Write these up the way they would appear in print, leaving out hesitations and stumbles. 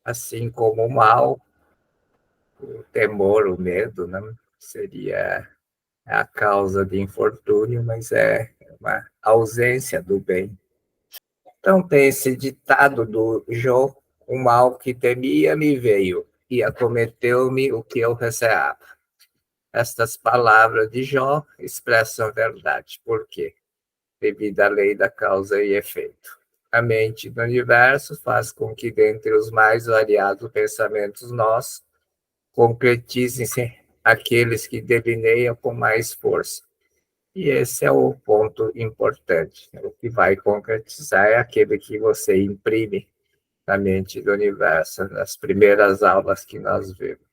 Assim como o mal, o temor, o medo, né? Seria a causa de infortúnio, mas é uma ausência do bem. Então tem esse ditado do Jó: o mal que temia me veio e acometeu-me o que eu receava. Estas palavras de Jó expressam a verdade. Por quê? Devido à lei da causa e efeito. A mente do universo faz com que, dentre os mais variados pensamentos nossos, concretizem-se aqueles que delineiam com mais força. E esse é o ponto importante. O que vai concretizar é aquele que você imprime na mente do universo, nas primeiras aulas que nós vemos.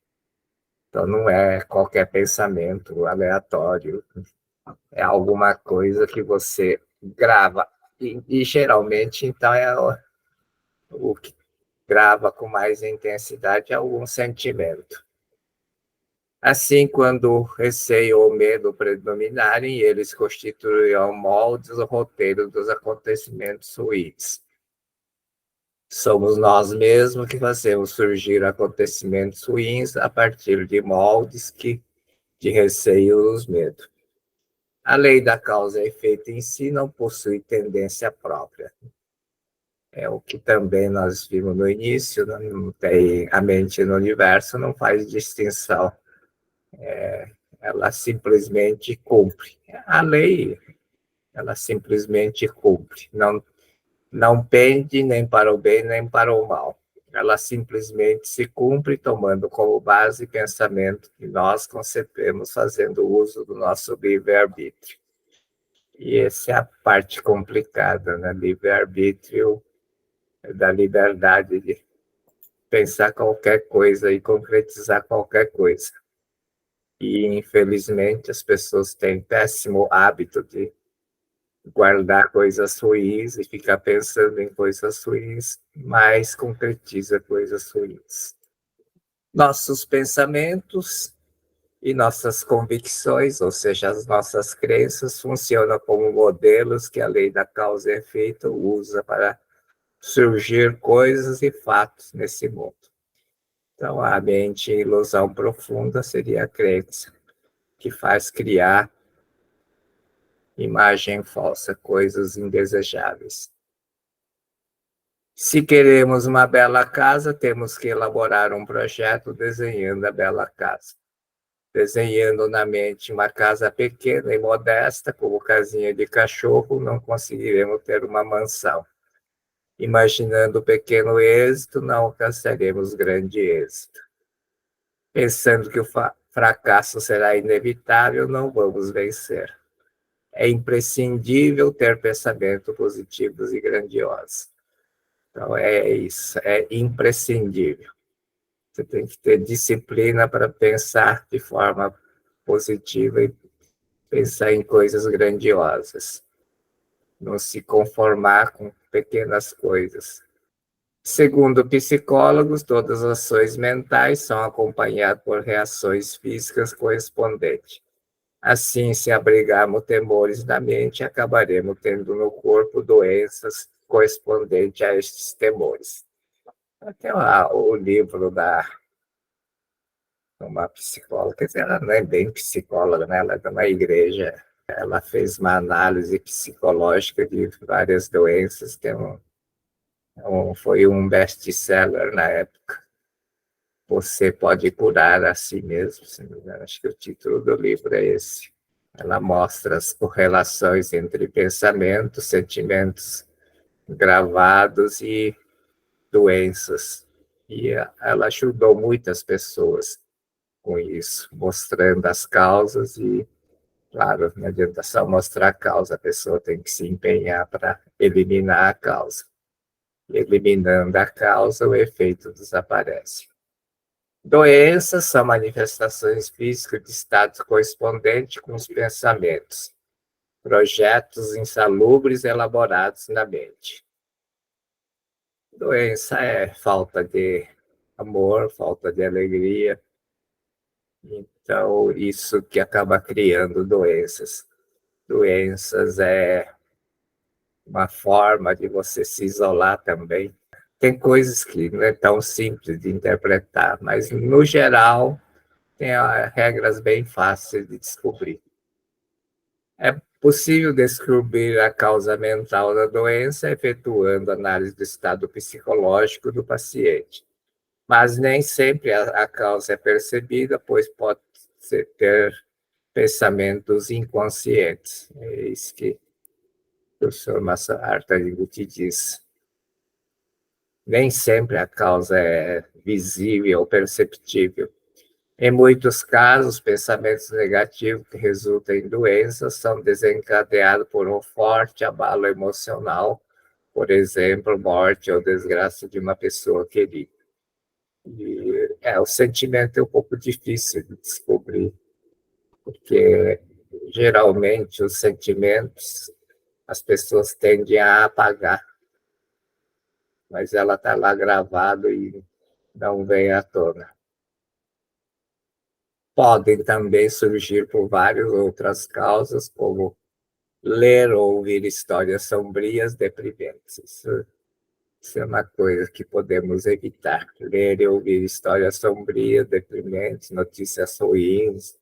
Então, não é qualquer pensamento aleatório, é alguma coisa que você grava. E geralmente, então, o que grava com mais intensidade é algum sentimento. Assim, quando o receio ou medo predominarem, eles constituirão moldes ou roteiro dos acontecimentos ruins. Somos nós mesmos que fazemos surgir acontecimentos ruins a partir de moldes de receios e medo. A lei da causa e efeito em si não possui tendência própria. É o que também nós vimos no início, não tem a mente no universo, não faz distinção. Ela simplesmente cumpre. A lei, ela simplesmente cumpre. Não pende nem para o bem, nem para o mal. Ela simplesmente se cumpre tomando como base o pensamento que nós concebemos fazendo uso do nosso livre-arbítrio. E essa é a parte complicada, né? Livre-arbítrio da liberdade de pensar qualquer coisa e concretizar qualquer coisa. E, infelizmente, as pessoas têm péssimo hábito de guardar coisas ruins e ficar pensando em coisas ruins, mas concretiza coisas ruins. Nossos pensamentos e nossas convicções, ou seja, as nossas crenças, funcionam como modelos que a lei da causa e efeito usa para surgir coisas e fatos nesse mundo. Então, a mente em ilusão profunda seria a crença, que faz criar imagem falsa, coisas indesejáveis. Se queremos uma bela casa, temos que elaborar um projeto desenhando a bela casa. Desenhando na mente uma casa pequena e modesta, como casinha de cachorro, não conseguiremos ter uma mansão. Imaginando pequeno êxito, não alcançaremos grande êxito. Pensando que o fracasso será inevitável, não vamos vencer. É imprescindível ter pensamentos positivos e grandiosos. Então, é isso, é imprescindível. Você tem que ter disciplina para pensar de forma positiva e pensar em coisas grandiosas. Não se conformar com pequenas coisas. Segundo psicólogos, todas as ações mentais são acompanhadas por reações físicas correspondentes. Assim, se abrigarmos temores na mente, acabaremos tendo no corpo doenças correspondentes a estes temores. Tem lá o livro da uma psicóloga, quer dizer, ela não é bem psicóloga, né? Ela é de uma igreja. Ela fez uma análise psicológica de várias doenças, foi um best-seller na época. Você pode curar a si mesmo, acho que o título do livro é esse. Ela mostra as correlações entre pensamentos, sentimentos gravados e doenças. E ela ajudou muitas pessoas com isso, mostrando as causas e, claro, não adianta só mostrar a causa, a pessoa tem que se empenhar para eliminar a causa. Eliminando a causa, o efeito desaparece. Doenças são manifestações físicas de estados correspondentes com os pensamentos, projetos insalubres elaborados na mente. Doença é falta de amor, falta de alegria. Então, isso que acaba criando doenças. Doenças é uma forma de você se isolar também. Tem coisas que não é tão simples de interpretar, mas, no geral, tem regras bem fáceis de descobrir. É possível descobrir a causa mental da doença efetuando análise do estado psicológico do paciente, mas nem sempre a causa é percebida, pois pode ter pensamentos inconscientes. É isso que o professor Massa Artaguchi diz. Nem sempre a causa é visível ou perceptível. Em muitos casos, pensamentos negativos que resultam em doenças são desencadeados por um forte abalo emocional, por exemplo, morte ou desgraça de uma pessoa querida. E o sentimento é um pouco difícil de descobrir, porque geralmente os sentimentos as pessoas tendem a apagar, mas ela está lá gravado e não vem à tona. Podem também surgir por várias outras causas, como ler ou ouvir histórias sombrias, deprimentes. Isso é uma coisa que podemos evitar. Ler e ouvir histórias sombrias, deprimentes, notícias ruins.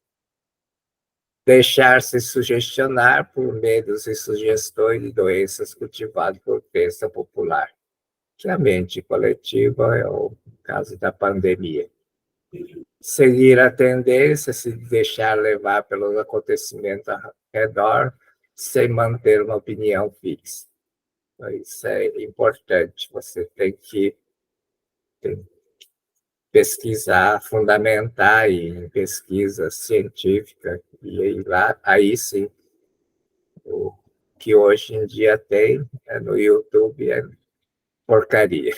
Deixar-se sugestionar por medos e sugestões de doenças cultivadas por crença popular. Que a mente coletiva é o caso da pandemia. Seguir a tendência, se deixar levar pelos acontecimentos ao redor, sem manter uma opinião fixa. Isso é importante, você tem que pesquisar, fundamentar em pesquisa científica, e aí sim, o que hoje em dia tem no YouTube é porcaria,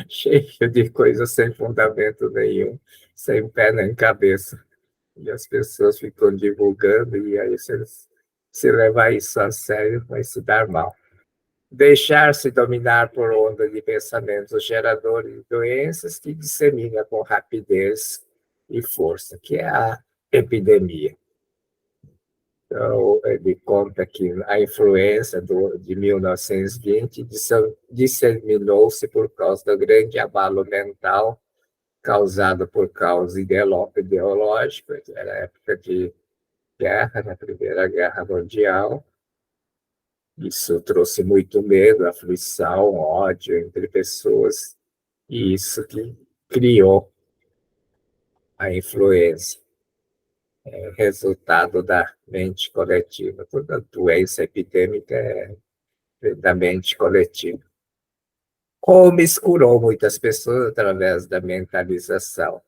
cheio de coisas sem fundamento nenhum, sem pé nem cabeça. E as pessoas ficam divulgando, e aí se levar isso a sério, vai se dar mal. Deixar-se dominar por onda de pensamentos geradores de doenças que dissemina com rapidez e força, que é a epidemia. Então, ele conta que a influenza de 1920 disseminou-se por causa do grande abalo mental causado por causa ideológica, era a época de guerra, na Primeira Guerra Mundial. Isso trouxe muito medo, aflição, ódio entre pessoas, e isso que criou a influência, resultado da mente coletiva. Toda doença epidêmica é da mente coletiva. Como curou muitas pessoas através da mentalização.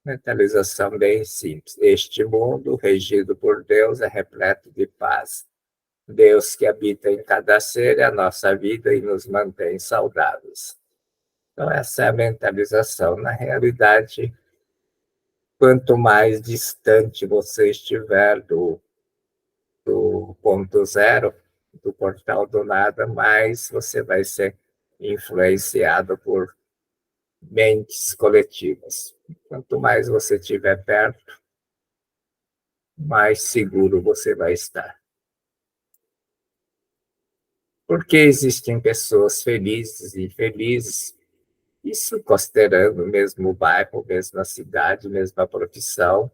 Mentalização bem simples. Este mundo, regido por Deus, é repleto de paz. Deus que habita em cada ser é a nossa vida e nos mantém saudáveis. Então, essa é a mentalização. Na realidade, quanto mais distante você estiver do ponto zero, do portal do nada, mais você vai ser influenciado por mentes coletivas. Quanto mais você estiver perto, mais seguro você vai estar. Porque existem pessoas felizes e infelizes, isso considerando o mesmo bairro, mesma cidade, mesma profissão.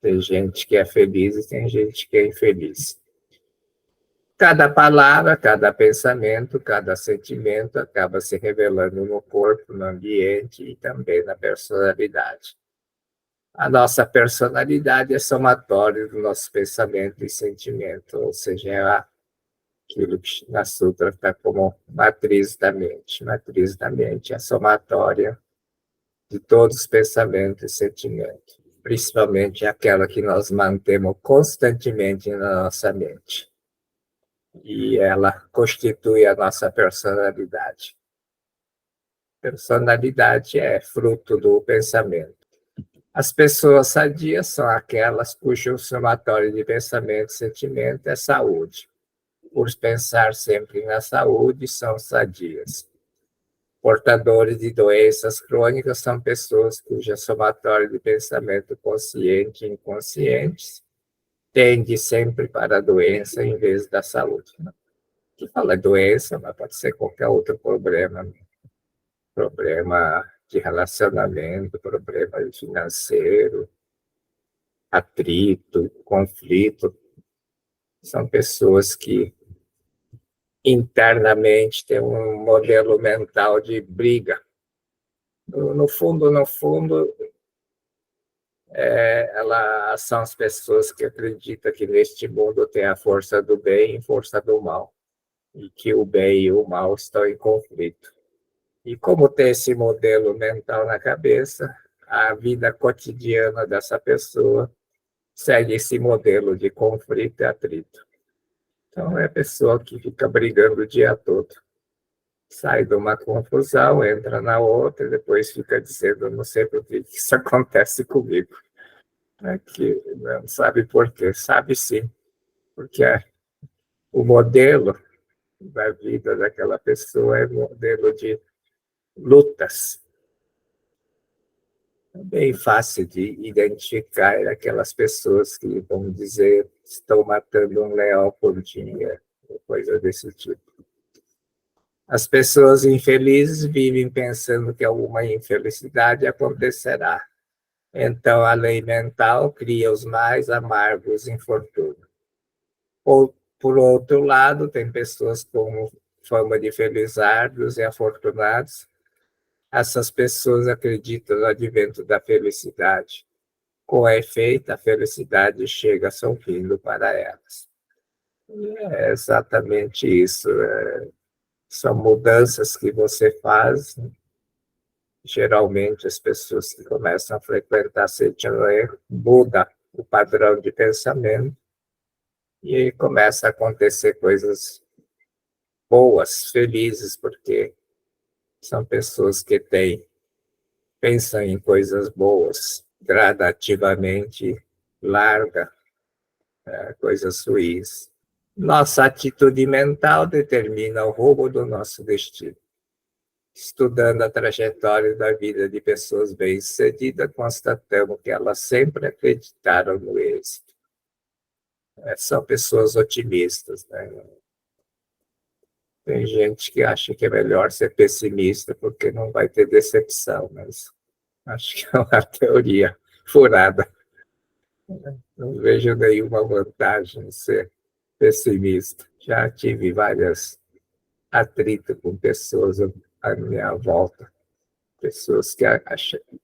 Tem gente que é feliz e tem gente que é infeliz. Cada palavra, cada pensamento, cada sentimento acaba se revelando no corpo, no ambiente e também na personalidade. A nossa personalidade é somatório do nosso pensamento e sentimento, ou seja, é aquilo que na Sutra está como matriz da mente. Matriz da mente é a somatória de todos os pensamentos e sentimentos, principalmente aquela que nós mantemos constantemente na nossa mente. E ela constitui a nossa personalidade. Personalidade é fruto do pensamento. As pessoas sadias são aquelas cujo somatório de pensamento e sentimento é saúde. Por pensar sempre na saúde, são sadias. Portadores de doenças crônicas são pessoas cuja somatória de pensamento consciente e inconsciente tende sempre para a doença em vez da saúde. Que fala doença, mas pode ser qualquer outro problema. problema de relacionamento, problema financeiro, atrito, conflito. São pessoas que internamente têm um modelo mental de briga. No fundo, elas são as pessoas que acreditam que neste mundo tem a força do bem e a força do mal, e que o bem e o mal estão em conflito. E como tem esse modelo mental na cabeça, a vida cotidiana dessa pessoa segue esse modelo de conflito e atrito. Então, é a pessoa que fica brigando o dia todo. Sai de uma confusão, entra na outra, e depois fica dizendo, não sei por que isso acontece comigo. É que não sabe por quê. Sabe sim, porque o modelo da vida daquela pessoa é um modelo de lutas. É bem fácil de identificar aquelas pessoas que, vamos dizer, estão matando um leão por dia, ou coisa desse tipo. As pessoas infelizes vivem pensando que alguma infelicidade acontecerá. Então, a lei mental cria os mais amargos infortúnios. Ou, por outro lado, tem pessoas com fama de felizardos e afortunados. Essas pessoas acreditam no advento da felicidade. Com efeito, a felicidade chega sorrindo para elas. É exatamente isso. São mudanças que você faz. Geralmente, as pessoas que começam a frequentar Seitonê mudam o padrão de pensamento e começa a acontecer coisas boas, felizes, porque são pessoas que pensam em coisas boas, gradativamente, larga coisas ruins. Nossa atitude mental determina o rumo do nosso destino. Estudando a trajetória da vida de pessoas bem-sucedidas, constatamos que elas sempre acreditaram no êxito. São pessoas otimistas, né? Tem gente que acha que é melhor ser pessimista porque não vai ter decepção, mas acho que é uma teoria furada. Não vejo nenhuma vantagem em ser pessimista. Já tive várias atritos com pessoas à minha volta, pessoas que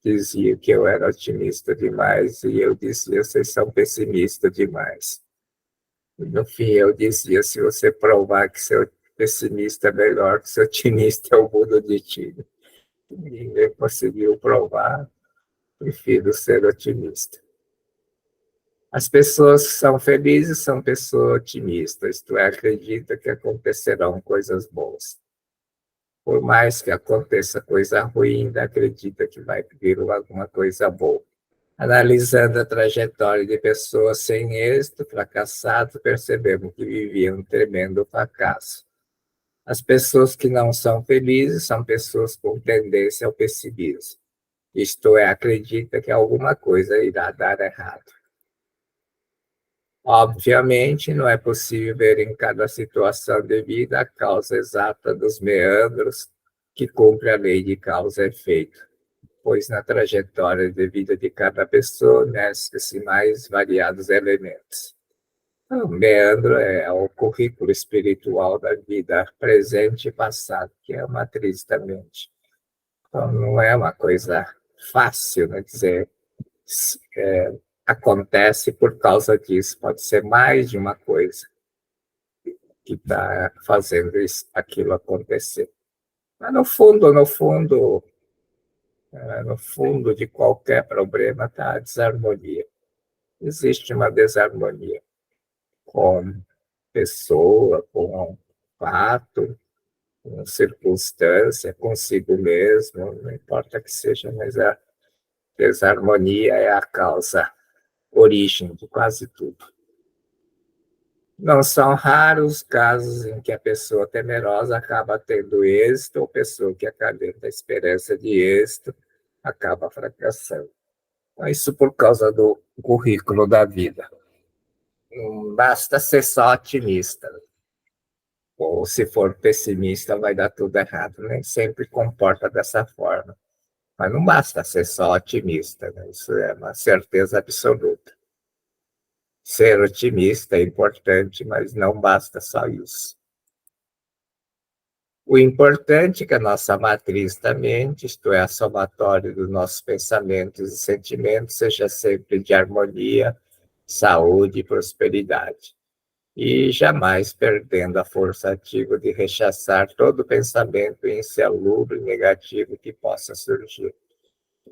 diziam que eu era otimista demais e eu dizia, vocês são pessimistas demais. E no fim eu dizia, se você provar que ser pessimista é melhor que ser otimista, eu mudo de time. Ninguém conseguiu provar, prefiro ser otimista. As pessoas que são felizes são pessoas otimistas, isto é, acredita que acontecerão coisas boas. Por mais que aconteça coisa ruim, ainda acredita que vai vir alguma coisa boa. Analisando a trajetória de pessoas sem êxito, fracassadas, percebemos que viviam um tremendo fracasso. As pessoas que não são felizes são pessoas com tendência ao pessimismo. Isto é, acredita que alguma coisa irá dar errado. Obviamente, não é possível ver em cada situação de vida a causa exata dos meandros que cumpre a lei de causa e efeito, pois na trajetória de vida de cada pessoa nescem-se mais variados elementos. O meandro é o currículo espiritual da vida presente e passado, que é a matriz da mente. Então, não é uma coisa fácil, né, dizer acontece por causa disso. Pode ser mais de uma coisa que está fazendo aquilo acontecer. Mas no fundo de qualquer problema está a desarmonia. Existe uma desarmonia com pessoa, com fato, com circunstância, consigo mesmo, não importa que seja, mas a desarmonia é a causa, origem de quase tudo. Não são raros casos em que a pessoa temerosa acaba tendo êxito, ou pessoa que acredita a esperança de êxito acaba fracassando. Isso por causa do currículo da vida. Não basta ser só otimista. ou se for pessimista, vai dar tudo errado. Nem sempre comporta dessa forma. Mas não basta ser só otimista, né? Isso é uma certeza absoluta. Ser otimista é importante, mas não basta só isso. O importante é que a nossa matriz da mente, isto é, a somatória dos nossos pensamentos e sentimentos, seja sempre de harmonia, saúde e prosperidade. E jamais perdendo a força ativa de rechaçar todo pensamento insalubre e negativo que possa surgir.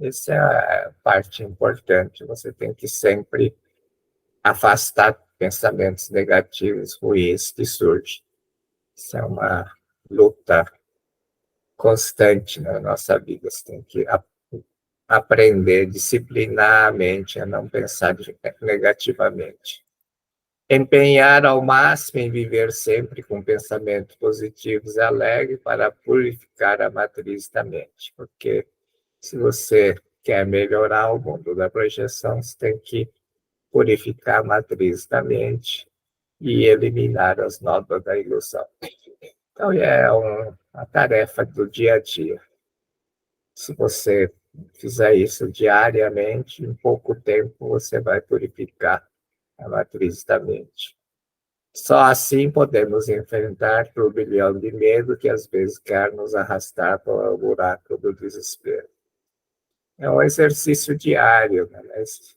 Essa é a parte importante. Você tem que sempre afastar pensamentos negativos, ruins que surgem. Isso é uma luta constante na nossa vida. Você tem que aprender, disciplinar a mente a não pensar negativamente. Empenhar ao máximo em viver sempre com pensamentos positivos e alegres para purificar a matriz da mente. Porque se você quer melhorar o mundo da projeção, você tem que purificar a matriz da mente e eliminar as nódoas da ilusão. Então, é uma tarefa do dia a dia. Se você fizer isso diariamente, em pouco tempo você vai purificar a matriz da mente. Só assim podemos enfrentar o turbilhão de medo que às vezes quer nos arrastar para o buraco do desespero. É um exercício diário, né? Mas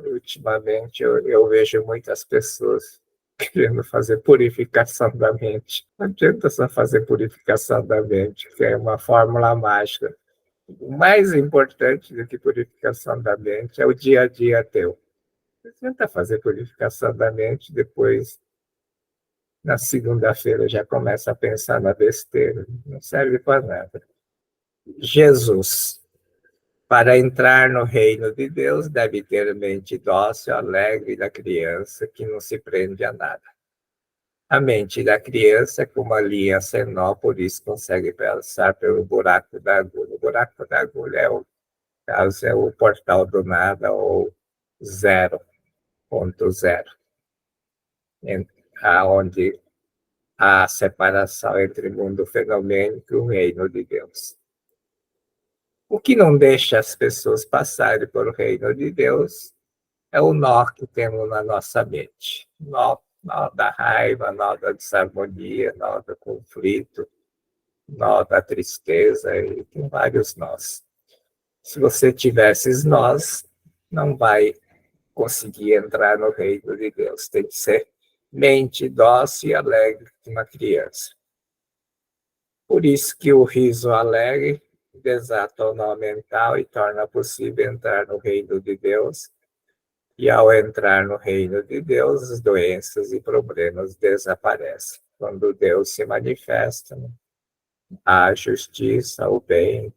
ultimamente eu vejo muitas pessoas querendo fazer purificação da mente. Não adianta só fazer purificação da mente, que é uma fórmula mágica. O mais importante do que purificação da mente é o dia a dia teu. Não adianta fazer purificação da mente, depois, na segunda-feira, já começa a pensar na besteira. Não serve para nada. Jesus. Para entrar no reino de Deus, deve ter mente dócil, alegre da criança, que não se prende a nada. A mente da criança é como a linha sem nó, por isso consegue passar pelo buraco da agulha. O buraco da agulha é o portal do nada, ou 0.0, onde há a separação entre o mundo fenomênico e o reino de Deus. O que não deixa as pessoas passarem pelo reino de Deus é o nó que temos na nossa mente. Nó da raiva, nó da desarmonia, nó do conflito, nó da tristeza, e tem vários nós. Se você tiver esses nós, não vai conseguir entrar no reino de Deus. Tem que ser mente dócil e alegre como uma criança. Por isso que o riso alegre desata o nó mental e torna possível entrar no reino de Deus. E ao entrar no reino de Deus, as doenças e problemas desaparecem. Quando Deus se manifesta, a justiça, o bem,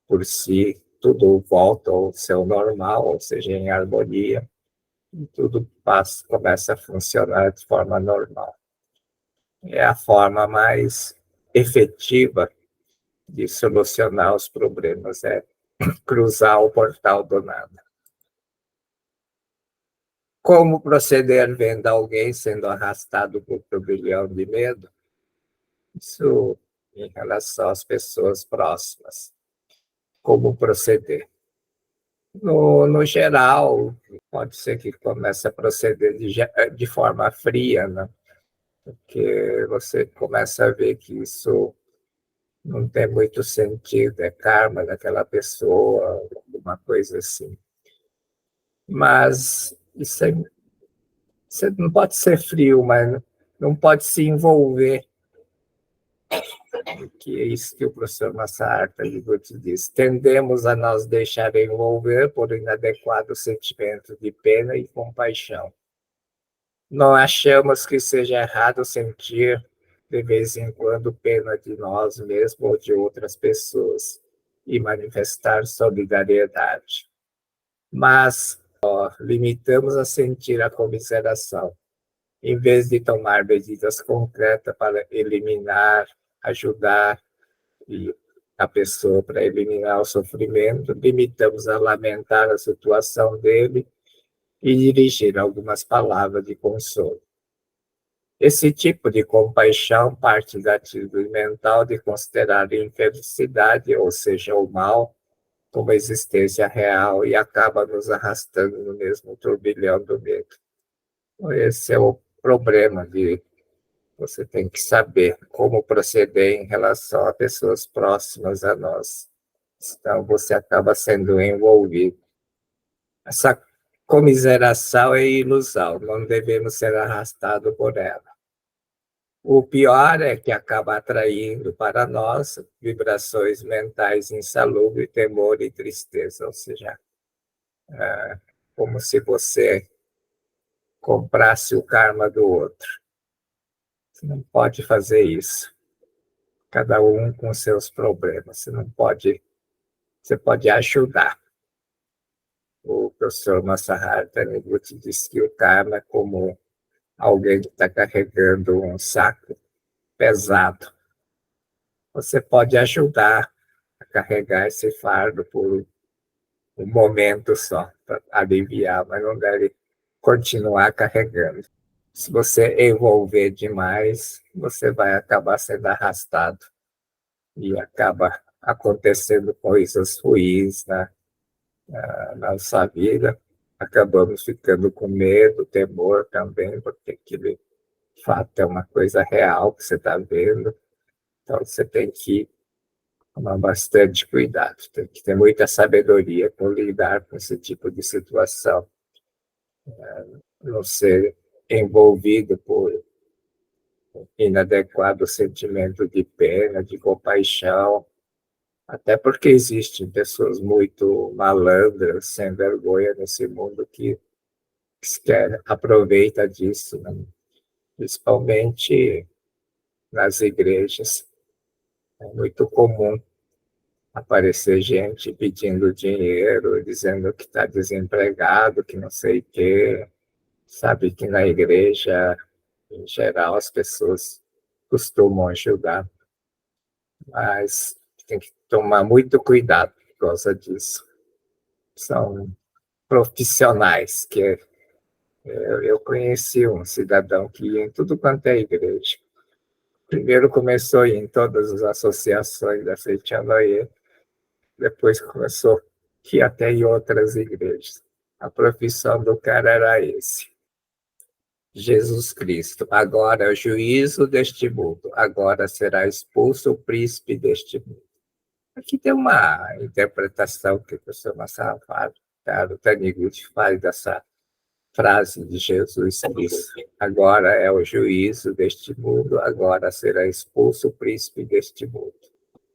por si, tudo volta ao seu normal, ou seja, em harmonia, e tudo começa a funcionar de forma normal. É a forma mais efetiva de solucionar os problemas, é cruzar o portal do nada. Como proceder vendo alguém sendo arrastado por um turbilhão de medo? Isso em relação às pessoas próximas. Como proceder? No geral, pode ser que comece a proceder de forma fria, né? Porque você começa a ver que isso não tem muito sentido, é karma daquela pessoa, alguma coisa assim. Mas isso você não pode ser frio, mas não pode se envolver, que é isso que o professor Massarta diz. Tendemos a nos deixar envolver por inadequado sentimento de pena e compaixão. Não achamos que seja errado sentir, de vez em quando, pena de nós mesmos ou de outras pessoas e manifestar solidariedade. Mas limitamos a sentir a comiseração, em vez de tomar medidas concretas para eliminar, ajudar a pessoa para eliminar o sofrimento, limitamos a lamentar a situação dele e dirigir algumas palavras de consolo. Esse tipo de compaixão parte da atitude mental de considerar a infelicidade, ou seja, o mal, como existência real e acaba nos arrastando no mesmo turbilhão do medo. Esse é o problema de você tem que saber como proceder em relação a pessoas próximas a nós. Então, você acaba sendo envolvido. Essa comiseração é ilusão, não devemos ser arrastados por ela. O pior é que acaba atraindo para nós vibrações mentais insalubres, temor e tristeza, ou seja, como se você comprasse o karma do outro. Você não pode fazer isso. Cada um com seus problemas. Você não pode, você pode ajudar. O professor Masaharu Taniguchi diz que o karma é como alguém que está carregando um saco pesado. Você pode ajudar a carregar esse fardo por um momento só, para aliviar, mas não deve continuar carregando. Se você envolver demais, você vai acabar sendo arrastado e acaba acontecendo coisas ruins na nossa vida. Acabamos ficando com medo, temor também, porque aquele fato é uma coisa real que você está vendo. Então, você tem que tomar bastante cuidado, tem que ter muita sabedoria para lidar com esse tipo de situação, não ser envolvido por inadequado sentimento de pena, de compaixão, até porque existem pessoas muito malandras, sem vergonha nesse mundo que se aproveita disso, né? Principalmente nas igrejas. É muito comum aparecer gente pedindo dinheiro, dizendo que está desempregado, que não sei o quê. Sabe que na igreja, em geral, as pessoas costumam ajudar, mas tem que tomar muito cuidado por causa disso. São profissionais que eu conheci um cidadão que ia em tudo quanto é igreja. Primeiro começou em todas as associações da Seitianoye, depois começou que até em outras igrejas. A profissão do cara era esse. Jesus Cristo, agora é o juízo deste mundo, agora será expulso o príncipe deste mundo. Aqui tem uma interpretação que o professor Massaro Taniguchi faz dessa frase de Jesus Cristo. Agora é o juízo deste mundo, agora será expulso o príncipe deste mundo.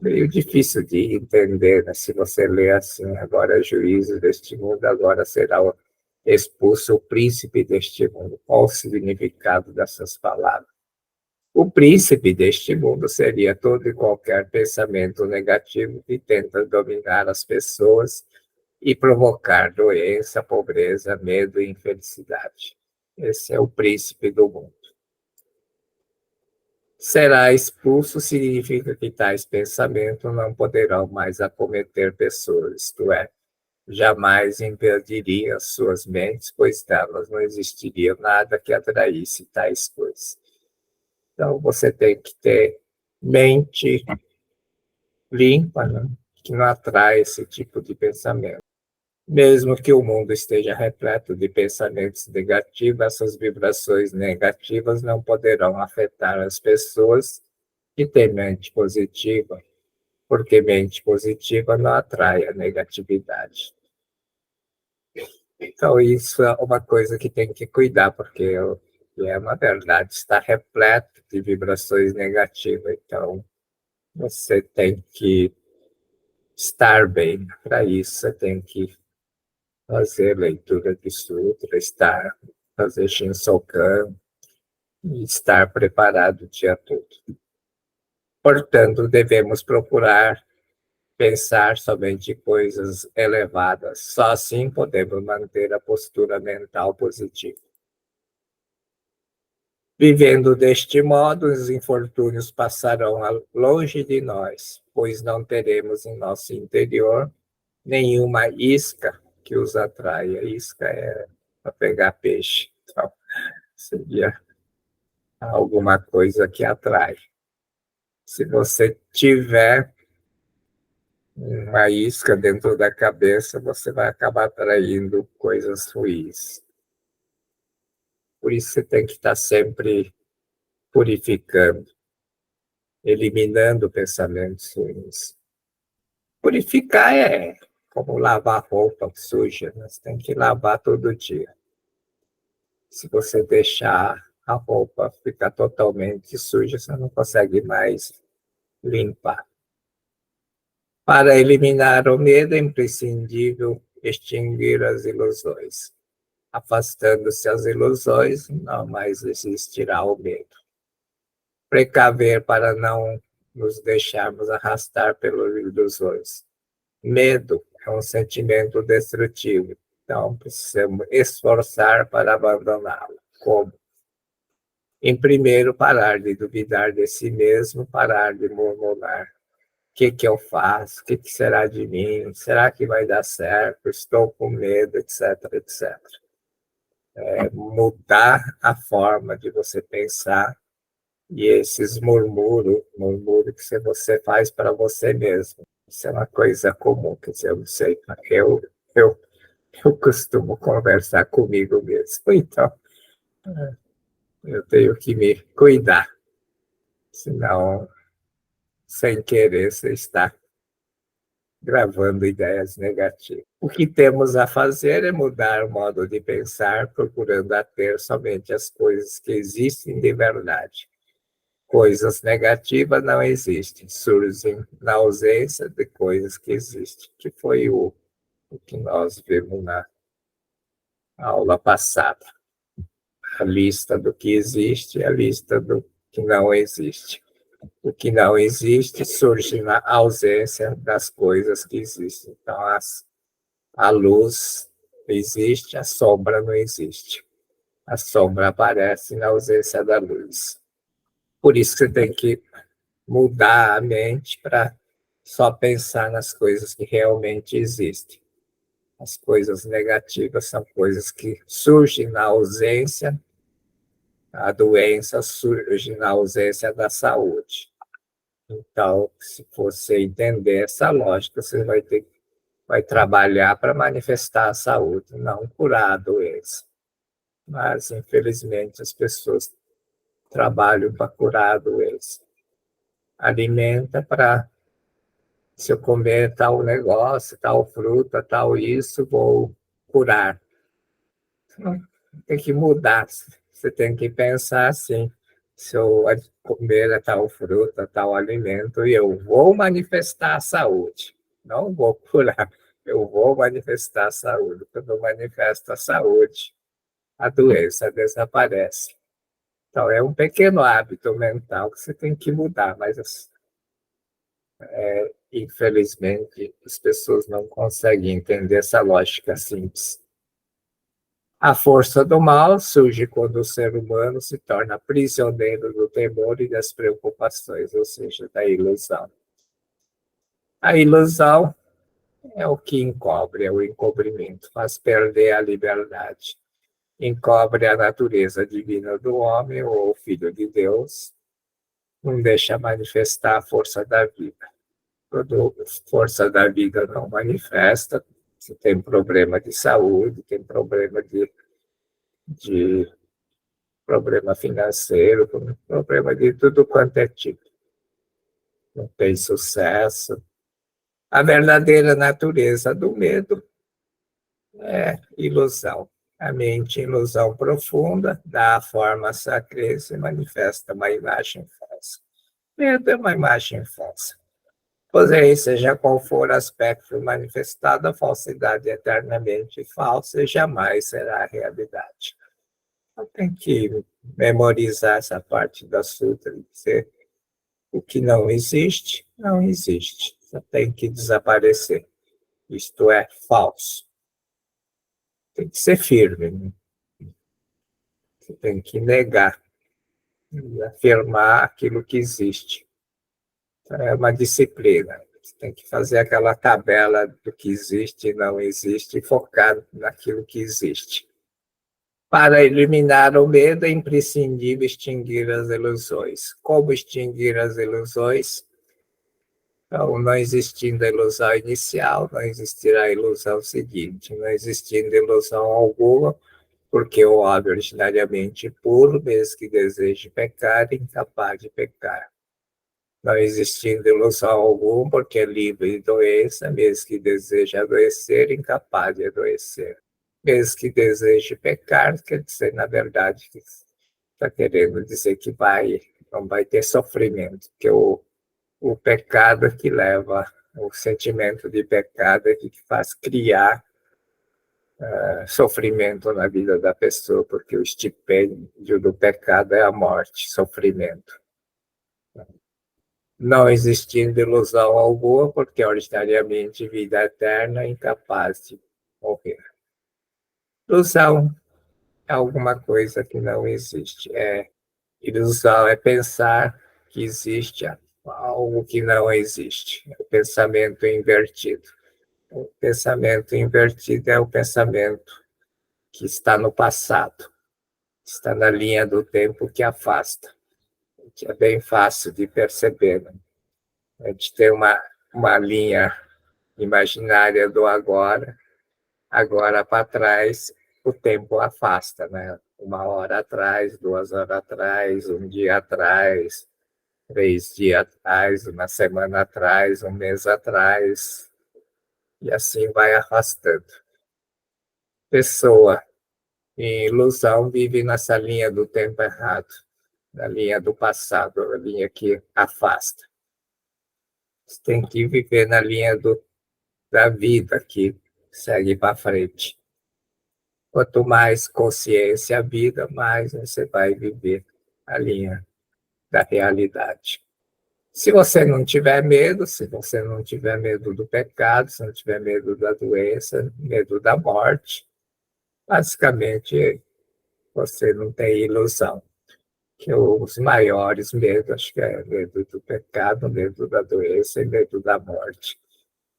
Meio difícil de entender, né? Se você lê assim, agora é o juízo deste mundo, agora será expulso o príncipe deste mundo. Qual o significado dessas palavras? O príncipe deste mundo seria todo e qualquer pensamento negativo que tenta dominar as pessoas e provocar doença, pobreza, medo e infelicidade. Esse é o príncipe do mundo. Será expulso significa que tais pensamentos não poderão mais acometer pessoas, isto é, jamais invadiriam suas mentes, pois nelas não existiria nada que atraísse tais coisas. Então, você tem que ter mente limpa, né? Que não atrai esse tipo de pensamento. Mesmo que o mundo esteja repleto de pensamentos negativos, essas vibrações negativas não poderão afetar as pessoas que têm mente positiva, porque mente positiva não atrai a negatividade. Então, isso é uma coisa que tem que cuidar, porque é uma verdade, está repleto de vibrações negativas. Então, você tem que estar bem. Para isso, você tem que fazer leitura de sutra, fazer Shinsokan e estar preparado o dia todo. Portanto, devemos procurar pensar somente coisas elevadas. Só assim podemos manter a postura mental positiva. Vivendo deste modo, os infortúnios passarão longe de nós, pois não teremos em nosso interior nenhuma isca que os atraia. Isca é para pegar peixe. Então, seria alguma coisa que atrai. Se você tiver uma isca dentro da cabeça, você vai acabar atraindo coisas ruins. Por isso você tem que estar sempre purificando, eliminando pensamentos ruins. Purificar é como lavar roupa suja, né? Você tem que lavar todo dia. Se você deixar a roupa ficar totalmente suja, você não consegue mais limpar. Para eliminar o medo, é imprescindível extinguir as ilusões. Afastando-se as ilusões, não mais existirá o medo. Precaver para não nos deixarmos arrastar pelas ilusões. Medo é um sentimento destrutivo, então precisamos esforçar para abandoná-lo. Como? Em primeiro, parar de duvidar de si mesmo, parar de murmurar. O que eu faço? O que será de mim? Será que vai dar certo? Estou com medo, etc, etc. Mudar a forma de você pensar e esses murmúrios que você faz para você mesmo. Isso é uma coisa comum, quer dizer, eu não sei, eu, eu costumo conversar comigo mesmo, então eu tenho que me cuidar, senão, sem querer, você está gravando ideias negativas. O que temos a fazer é mudar o modo de pensar, procurando ater somente as coisas que existem de verdade. Coisas negativas não existem, surgem na ausência de coisas que existem, que foi o que nós vimos na aula passada. A lista do que existe e a lista do que não existe. O que não existe surge na ausência das coisas que existem. Então, a luz existe, a sombra não existe. A sombra aparece na ausência da luz. Por isso que você tem que mudar a mente para só pensar nas coisas que realmente existem. As coisas negativas são coisas que surgem na ausência, a doença surge na ausência da saúde. Então, se você entender essa lógica, você vai trabalhar para manifestar a saúde, não curar a doença. Mas, infelizmente, as pessoas trabalham para curar a doença. Alimenta para, se eu comer tal negócio, tal fruta, tal isso, vou curar. Tem que mudar. Você tem que pensar assim: se eu comer tal fruta, tal alimento, eu vou manifestar a saúde, não vou curar, eu vou manifestar a saúde. Quando eu manifesto a saúde, a doença desaparece. Então, é um pequeno hábito mental que você tem que mudar, mas, infelizmente, as pessoas não conseguem entender essa lógica simples. A força do mal surge quando o ser humano se torna prisioneiro do temor e das preocupações, ou seja, da ilusão. A ilusão é o que encobre, é o encobrimento, faz perder a liberdade. Encobre a natureza divina do homem, ou filho de Deus, não deixa manifestar a força da vida. Quando a força da vida não manifesta, você tem problema de saúde, tem de problema financeiro, problema de tudo quanto é tipo. Não tem sucesso. A verdadeira natureza do medo é ilusão. A mente, ilusão profunda, dá a forma à crença e manifesta uma imagem falsa. Medo é uma imagem falsa. Pois aí, seja qual for o aspecto manifestado, a falsidade é eternamente falsa e jamais será a realidade. Então, tem que memorizar essa parte da sutra e dizer: o que não existe, não existe. Só tem que desaparecer. Isto é falso. Tem que ser firme, né? Você tem que negar e afirmar aquilo que existe. É uma disciplina. Você tem que fazer aquela tabela do que existe e não existe e focar naquilo que existe. Para eliminar o medo, é imprescindível extinguir as ilusões. Como extinguir as ilusões? Então, não existindo a ilusão inicial, não existirá a ilusão seguinte. Não existindo ilusão alguma, porque o homem originariamente puro, mesmo que deseje pecar, é incapaz de pecar. Não existindo ilusão alguma, porque é livre de doença, mesmo que deseje adoecer, incapaz de adoecer. Mesmo que deseje pecar, quer dizer, na verdade, está querendo dizer que não vai ter sofrimento, que o pecado é que leva, o sentimento de pecado é que faz criar sofrimento na vida da pessoa, porque o estipêndio do pecado é a morte, sofrimento. Não existindo ilusão alguma, porque originariamente vida eterna é incapaz de morrer. Ilusão é alguma coisa que não existe. Ilusão é pensar que existe algo que não existe. É o pensamento invertido. O pensamento invertido é o pensamento que está no passado, está na linha do tempo que afasta, que é bem fácil de perceber. Né? A gente tem uma linha imaginária do agora, agora para trás, o tempo afasta, né? 1 hora atrás, 2 horas atrás, um dia atrás, 3 dias atrás, uma semana atrás, um mês atrás, e assim vai afastando. Pessoa em ilusão vive nessa linha do tempo errado, na linha do passado, a linha que afasta. Você tem que viver na linha da vida que segue para frente. Quanto mais consciência a vida, mais você vai viver a linha da realidade. Se você não tiver medo, se você não tiver medo do pecado, se não tiver medo da doença, medo da morte, basicamente você não tem ilusão. Que os maiores medos, acho que é medo do pecado, medo da doença e medo da morte.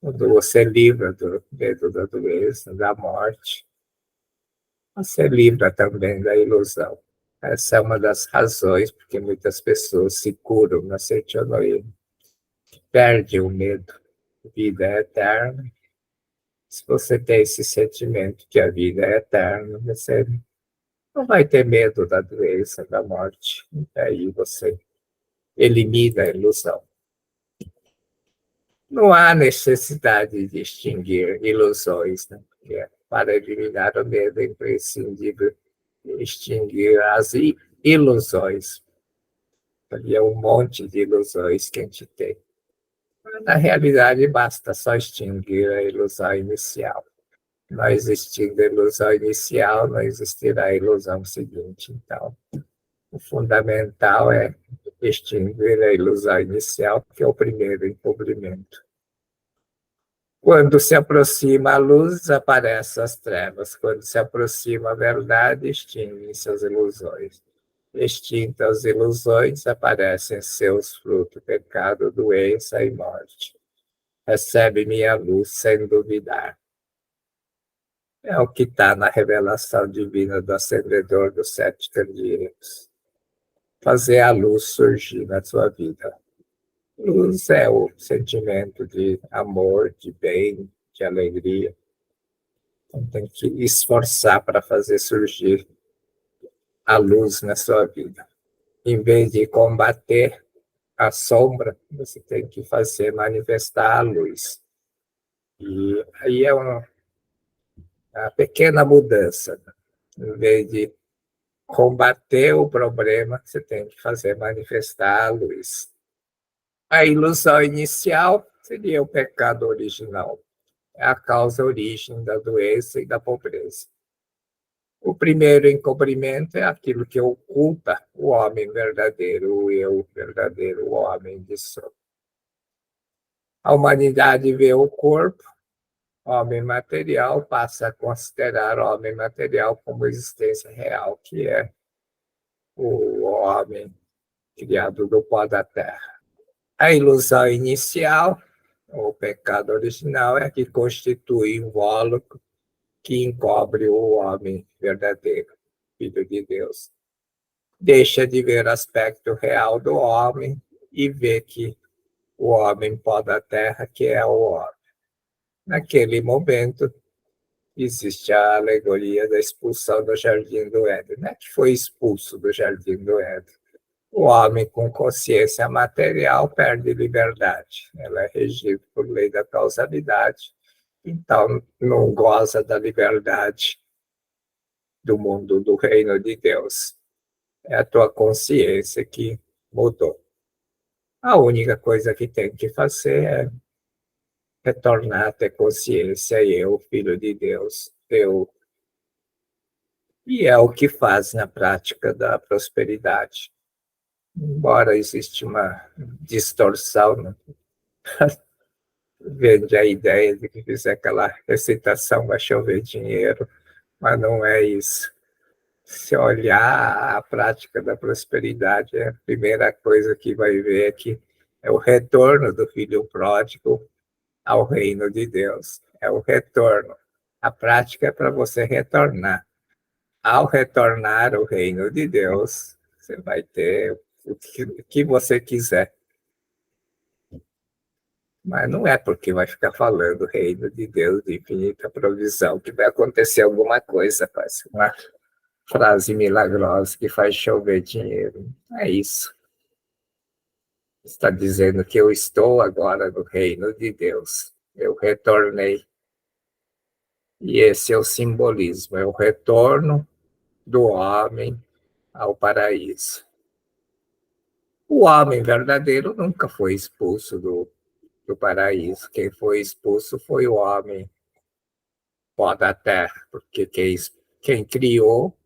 Quando você livra do medo da doença, da morte, você livra também da ilusão. Essa é uma das razões porque muitas pessoas se curam na Setionoye. Perde o medo. Vida é eterna. Se você tem esse sentimento que a vida é eterna, você não vai ter medo da doença, da morte. E aí você elimina a ilusão. Não há necessidade de extinguir ilusões, né? Porque para eliminar o medo é imprescindível extinguir as ilusões. Havia um monte de ilusões que a gente tem. Na realidade, basta só extinguir a ilusão inicial. Não existindo a ilusão inicial, não existirá a ilusão seguinte. Então, o fundamental é extinguir a ilusão inicial, que é o primeiro encobrimento. Quando se aproxima a luz, desaparecem as trevas. Quando se aproxima a verdade, extinguem-se as ilusões. Extintas as ilusões, aparecem seus frutos, pecado, doença e morte. Recebe minha luz sem duvidar. É o que está na revelação divina do acendedor dos 7 candeeiros. Fazer a luz surgir na sua vida. Luz é o sentimento de amor, de bem, de alegria. Então tem que esforçar para fazer surgir a luz na sua vida. Em vez de combater a sombra, você tem que fazer manifestar a luz. E aí é uma pequena mudança. Em vez de combater o problema, você tem que fazer manifestar a luz. A ilusão inicial seria o pecado original. É a causa origem da doença e da pobreza. O primeiro encobrimento é aquilo que oculta o homem verdadeiro, o eu verdadeiro, o homem de som. A humanidade vê o corpo, homem material, passa a considerar o homem material como existência real, que é o homem criado do pó da terra. A ilusão inicial, o pecado original, é que constitui um invólucro que encobre o homem verdadeiro. Filho de Deus, deixa de ver o aspecto real do homem e vê que o homem pó da terra, que é o homem. Naquele momento, existe a alegoria da expulsão do Jardim do Éden. Não é que foi expulso do Jardim do Éden. O homem com consciência material perde liberdade. Ela é regida por lei da causalidade. Então, não goza da liberdade do mundo do reino de Deus. É a tua consciência que mudou. A única coisa que tem que fazer é retornar a ter consciência, eu, filho de Deus, eu. E é o que faz na prática da prosperidade. Embora exista uma distorção, né? Vende a ideia de que fizer aquela recitação vai chover dinheiro, mas não é isso. Se olhar a prática da prosperidade, a primeira coisa que vai ver é que é o retorno do filho pródigo ao reino de Deus. É o retorno. A prática é para você retornar. Ao retornar ao reino de Deus, você vai ter o que você quiser. Mas não é porque vai ficar falando reino de Deus de infinita provisão que vai acontecer alguma coisa, parece uma frase milagrosa que faz chover dinheiro. É isso. Está dizendo que eu estou agora no reino de Deus. Eu retornei. E esse é o simbolismo, é o retorno do homem ao paraíso. O homem verdadeiro nunca foi expulso do paraíso. Quem foi expulso foi o homem pó da terra, porque quem criou,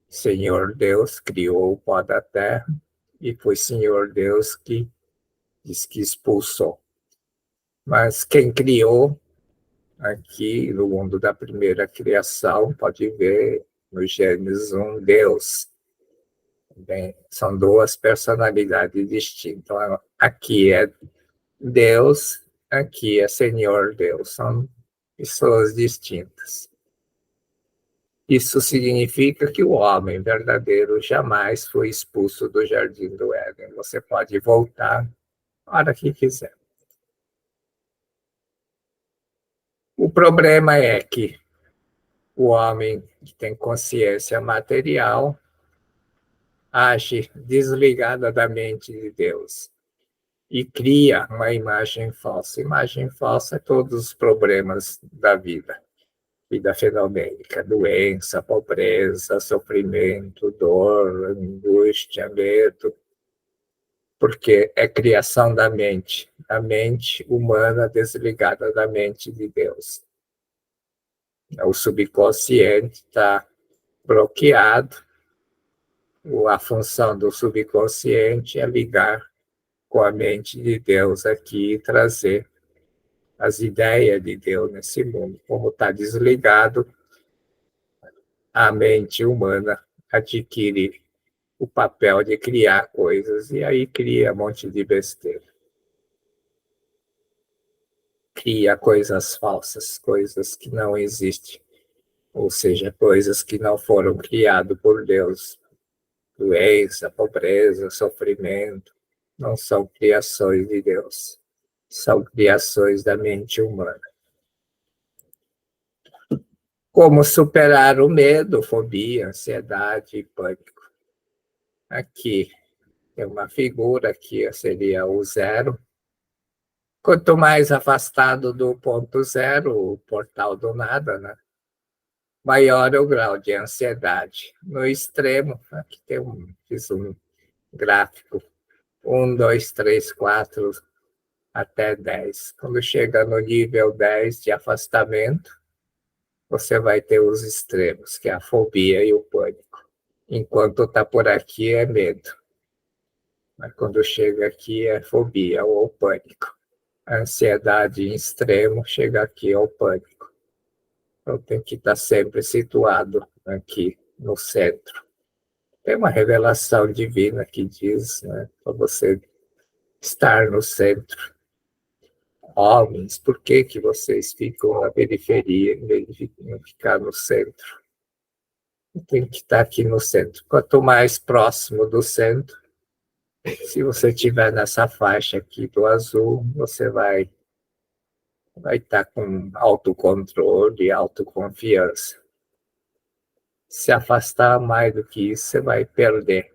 Senhor Deus, criou o pó da terra, e foi Senhor Deus que diz que expulsou. Mas quem criou aqui no mundo da primeira criação, pode ver no Gênesis um Deus. Bem, são duas personalidades distintas. Aqui é Deus, aqui é Senhor Deus. São pessoas distintas. Isso significa que o homem verdadeiro jamais foi expulso do Jardim do Éden. Você pode voltar a hora que quiser. O problema é que o homem que tem consciência material age desligada da mente de Deus e cria uma imagem falsa. Imagem falsa é todos os problemas da vida. Vida fenomênica, doença, pobreza, sofrimento, dor, angústia, medo, porque é criação da mente, a mente humana desligada da mente de Deus. O subconsciente está bloqueado, a função do subconsciente é ligar com a mente de Deus aqui e trazer as ideias de Deus nesse mundo. Como está desligado, a mente humana adquire o papel de criar coisas e aí cria um monte de besteira. Cria coisas falsas, coisas que não existem, ou seja, coisas que não foram criadas por Deus. Doença, pobreza, sofrimento, não são criações de Deus, são criações da mente humana. Como superar o medo, fobia, ansiedade e pânico? Aqui tem uma figura que seria o zero. Quanto mais afastado do ponto zero, o portal do nada, né? Maior é o grau de ansiedade. No extremo, aqui fiz um gráfico, 1, 2, 3, 4, até 10. Quando chega no nível 10 de afastamento, você vai ter os extremos, que é a fobia e o pânico. Enquanto está por aqui é medo. Mas quando chega aqui é fobia ou pânico. A ansiedade em extremo chega aqui ao pânico. Então tem que estar sempre situado aqui no centro. Tem uma revelação divina que diz, né, para você estar no centro. Homens, por que vocês ficam na periferia em vez de ficar no centro? tem que estar aqui no centro. Quanto mais próximo do centro, se você estiver nessa faixa aqui do azul, você vai estar com autocontrole e autoconfiança. Se afastar mais do que isso, você vai perder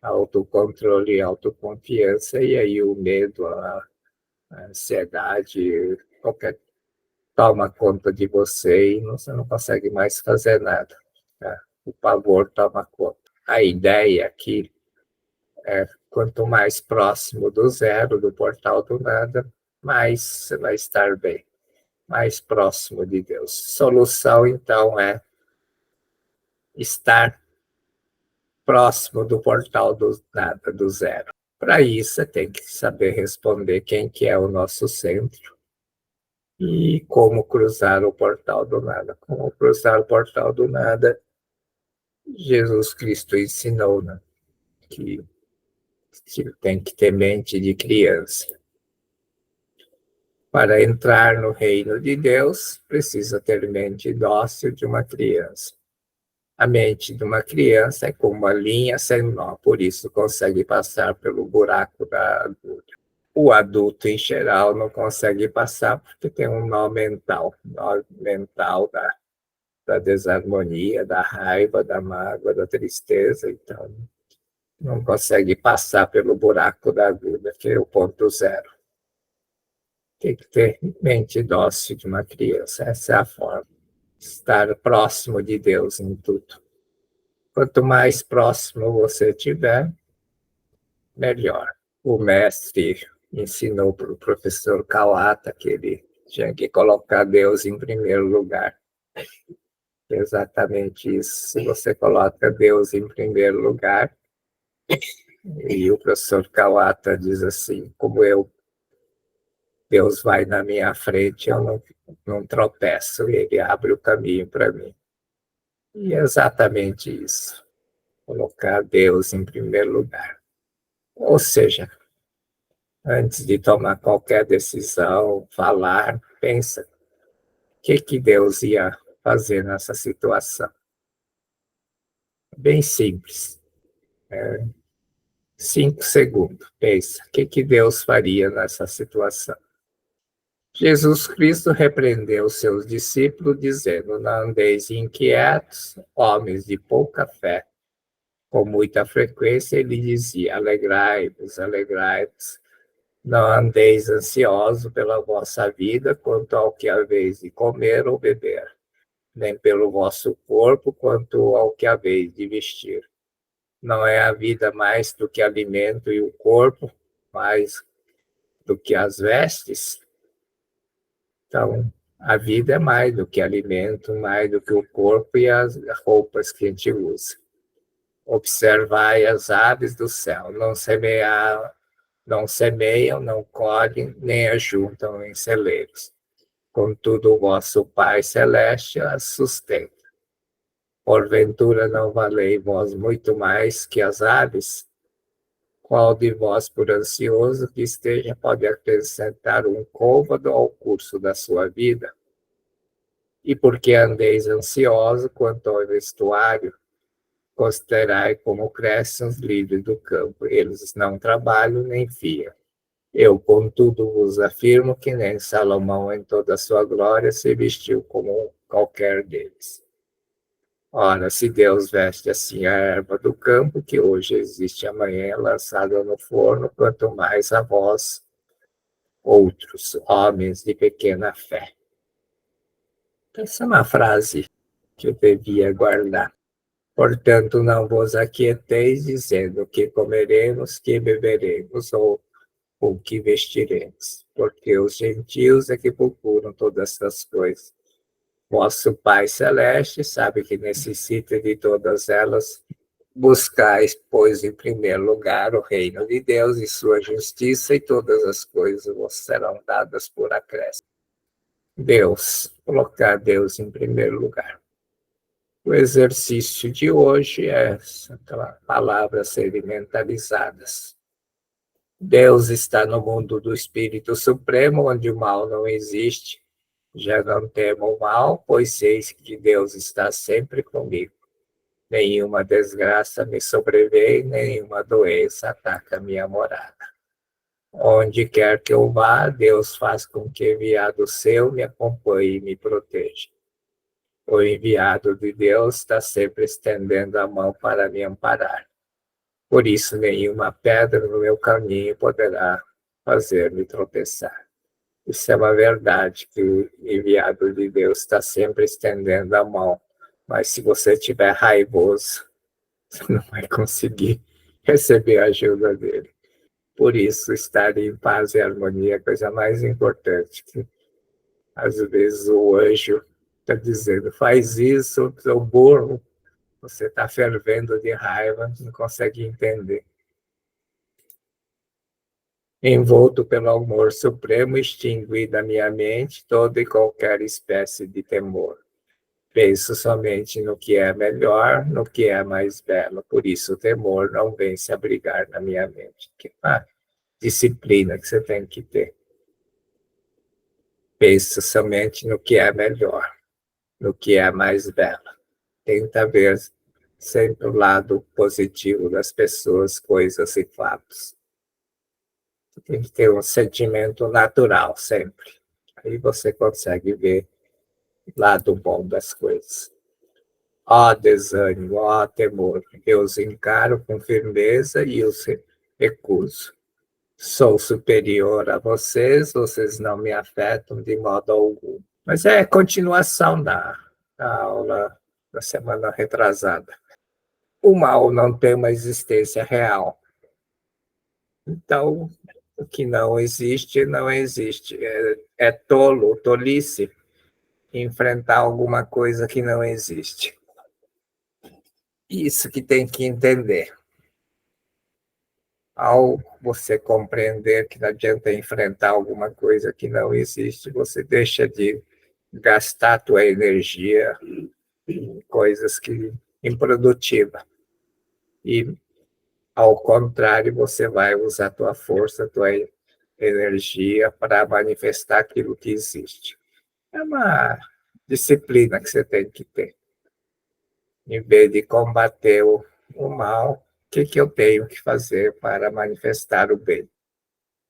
autocontrole e autoconfiança, e aí o medo, a ansiedade, qualquer toma conta de você e você não consegue mais fazer nada. Tá? O pavor toma conta. A ideia aqui é quanto mais próximo do zero, do portal do nada, mais você vai estar bem, mais próximo de Deus. Solução, então, é estar próximo do portal do nada, do zero. Para isso, você tem que saber responder quem que é o nosso centro e como cruzar o portal do nada. Como cruzar o portal do nada, Jesus Cristo ensinou, né? que tem que ter mente de criança. Para entrar no reino de Deus, precisa ter mente dócil de uma criança. A mente de uma criança é como uma linha sem nó, por isso consegue passar pelo buraco da agulha. O adulto, em geral, não consegue passar porque tem um nó mental da desarmonia, da raiva, da mágoa, da tristeza, então não consegue passar pelo buraco da agulha, que é o ponto zero. Tem que ter mente dócil de uma criança, essa é a forma. Estar próximo de Deus em tudo. Quanto mais próximo você estiver, melhor. O mestre ensinou para o professor Kawata que ele tinha que colocar Deus em primeiro lugar. Exatamente isso. Se você coloca Deus em primeiro lugar, e o professor Kawata diz assim, como Deus vai na minha frente, eu não tropeço, ele abre o caminho para mim. E é exatamente isso, colocar Deus em primeiro lugar. Ou seja, antes de tomar qualquer decisão, falar, pensa, o que Deus ia fazer nessa situação? Bem simples. 5 segundos, pensa, o que Deus faria nessa situação? Jesus Cristo repreendeu seus discípulos, dizendo: não andeis inquietos, homens de pouca fé. Com muita frequência ele dizia: alegrai-vos, alegrai-vos. Não andeis ansiosos pela vossa vida, quanto ao que haveis de comer ou beber, nem pelo vosso corpo, quanto ao que haveis de vestir. Não é a vida mais do que alimento e o corpo mais do que as vestes? Então, a vida é mais do que alimento, mais do que o corpo e as roupas que a gente usa. Observai as aves do céu, não semeiam, não colhem, nem ajuntam em celeiros. Contudo, o vosso Pai Celeste as sustenta. Porventura não valei vós muito mais que as aves? Qual de vós, por ansioso que esteja, pode acrescentar um côvado ao curso da sua vida? E porque andeis ansioso quanto ao vestuário, considerai como crescem os lírios do campo. Eles não trabalham nem fiam. Eu, contudo, vos afirmo que nem Salomão, em toda a sua glória, se vestiu como qualquer deles. Ora, se Deus veste assim a erva do campo, que hoje existe amanhã lançada no forno, quanto mais a vós, outros homens de pequena fé. Essa é uma frase que eu devia guardar. Portanto, não vos aquieteis dizendo que comeremos, que beberemos ou que vestiremos, porque os gentios é que procuram todas essas coisas. Vosso Pai Celeste sabe que necessita de todas elas. Buscais, pois, em primeiro lugar o reino de Deus e sua justiça, e todas as coisas vos serão dadas por acréscimo. Deus, colocar Deus em primeiro lugar. O exercício de hoje é palavras serem mentalizadas. Deus está no mundo do Espírito Supremo, onde o mal não existe. Já não temo o mal, pois sei que Deus está sempre comigo. Nenhuma desgraça me sobrevém, nenhuma doença ataca minha morada. Onde quer que eu vá, Deus faz com que enviado seu me acompanhe e me proteja. O enviado de Deus está sempre estendendo a mão para me amparar. Por isso, nenhuma pedra no meu caminho poderá fazer-me tropeçar. Isso é uma verdade, que o enviado de Deus está sempre estendendo a mão. Mas se você estiver raivoso, você não vai conseguir receber a ajuda dele. Por isso, estar em paz e harmonia é a coisa mais importante. Às vezes o anjo está dizendo, faz isso, seu burro. Você está fervendo de raiva, não consegue entender. Envolto pelo amor supremo, extingui da minha mente toda e qualquer espécie de temor. Penso somente no que é melhor, no que é mais belo. Por isso o temor não vem se abrigar na minha mente. Que é uma disciplina que você tem que ter. Pensa somente no que é melhor, no que é mais belo. Tenta ver sempre o lado positivo das pessoas, coisas e fatos. Tem que ter um sentimento natural sempre. Aí você consegue ver o lado bom das coisas. Ó desânimo, ó temor, eu os encaro com firmeza e os recuso. Sou superior a vocês, vocês não me afetam de modo algum. Mas é continuação da aula da semana retrasada. O mal não tem uma existência real. Então, o que não existe, não existe. É tolice enfrentar alguma coisa que não existe. Isso que tem que entender. Ao você compreender que não adianta enfrentar alguma coisa que não existe, você deixa de gastar a tua energia em coisas que improdutivas. E, ao contrário, você vai usar a tua força, a tua energia para manifestar aquilo que existe. É uma disciplina que você tem que ter. Em vez de combater o mal, o que eu tenho que fazer para manifestar o bem? O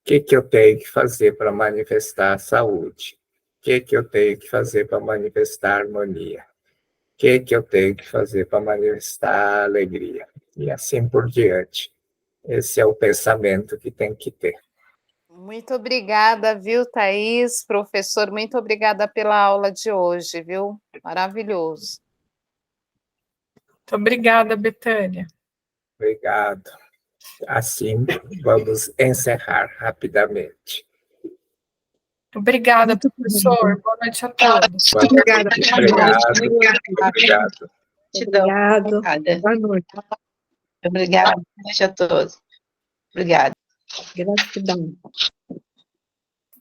que eu tenho que fazer para manifestar a saúde? O que eu tenho que fazer para manifestar a harmonia? O que eu tenho que fazer para manifestar a alegria? E assim por diante. Esse é o pensamento que tem que ter. Muito obrigada, viu, Thaís? Professor, muito obrigada pela aula de hoje, viu? Maravilhoso. Muito obrigada, Betânia. Obrigado. Assim, vamos encerrar rapidamente. Obrigada, professor. Boa noite a todos. Obrigada. Obrigado. Obrigado. Boa noite. Obrigada. Boa noite a todos. Obrigada. Gratidão.